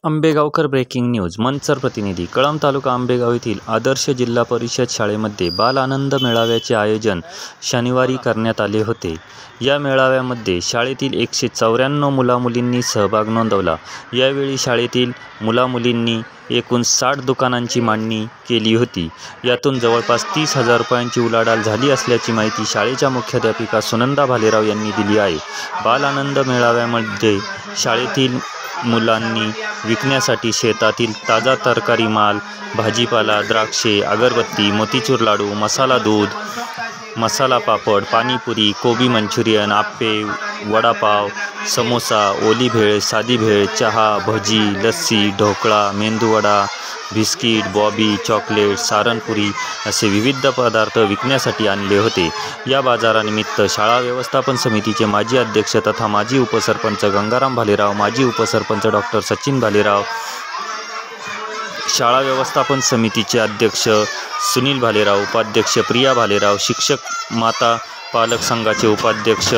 Ambegaonkar breaking news. Manchar प्रतिनिधी. कळंब तालुका आंबेगाव येथील आदर्श जिल्हा परिषद शाळेमध्ये बाल आनंद मेळाव्याचे आयोजन शनिवारी करण्यात आले होते. या मेळाव्यामध्ये शाळेतील 194 मुलामुलींनी सहभाग नोंदवला. यावेळी शाळेतील मुलामुलींनी एकूण 60 दुकानांची मांडणी केली होती. यातून जवळपास 30,000 रुपयांची उलाढाल झाली असल्याची माहिती शाळेच्या मुख्याध्यापिका सुनंदा भालेराव यांनी दिली आहे. बाल आनंद मेळाव्यामध्ये शाळेतील मुलांनी विकण्यासाठी शेतातील ताजा तरकारी माल, भाजीपाला, द्राक्षे, अगरबत्ती, मोतीचूर लाडू, मसाला दूध, मसाला पापड, पाणीपुरी, कोबी मंचुरियन, आप्पे, वडापाव, समोसा, ओली भेळ, साधी भेळ, चहा, भजी, लस्सी, ढोकळा, मेंदूवडा, बिस्किट, बॉबी, चॉकलेट, सारणपुरी असे विविध पदार्थ विकण्यासाठी आणले होते. या बाजारानिमित्त शाळा व्यवस्थापन समितीचे माजी अध्यक्ष तथा माजी उपसरपंच गंगाराम भालेराव, माजी उपसरपंच डॉ. सचिन भालेराव, शाळा व्यवस्थापन समितीचे अध्यक्ष सुनील भालेराव, उपाध्यक्ष प्रिया भालेराव, शिक्षक माता पालक संघाचे उपाध्यक्ष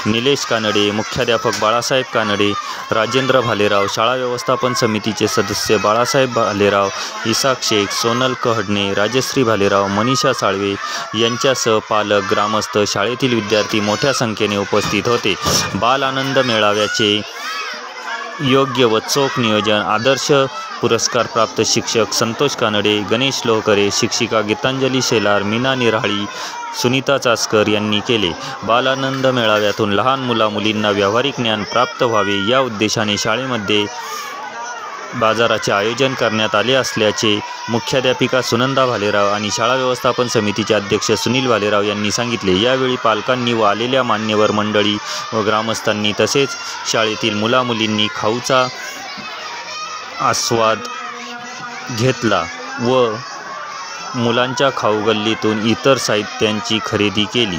निलेश कानडे, मुख्याध्यापक बाळासाहेब कानडे, राजेंद्र भालेराव, शाळा व्यवस्थापन समितीचे सदस्य बाळासाहेब भालेराव, इसाक शेख, सोनल कहडणे, राजश्री भालेराव, मनीषा साळवे यांच्यासह पालक, ग्रामस्थ, शाळेतील विद्यार्थी मोठ्या संख्येने उपस्थित होते. बाल आनंद मेळाव्याचे योग्य व चोख नियोजन आदर्श पुरस्कार प्राप्त शिक्षक संतोष कानडे, गणेश लोहकरे, शिक्षिका गीतांजली शेलार, मीना निराळी, सुनीता चासकर यांनी केले. बाल आनंद मेळाव्यातून लहान मुलामुलींना व्यावहारिक ज्ञान प्राप्त व्हावे या उद्देशाने शाळेमध्ये बाजाराचे आयोजन करण्यात आले असल्याचे मुख्याध्यापिका सुनंदा भालेराव आणि शाळा व्यवस्थापन समितीचे अध्यक्ष सुनील भालेराव यांनी सांगितले. यावेळी पालकांनी व आलेल्या मान्यवर मंडळी व ग्रामस्थांनी तसेच शाळेतील मुलामुलींनी खाऊचा आस्वाद घेतला व मुलांच्या खाऊ गल्लीतून इतर साहित्यांची खरेदी केली.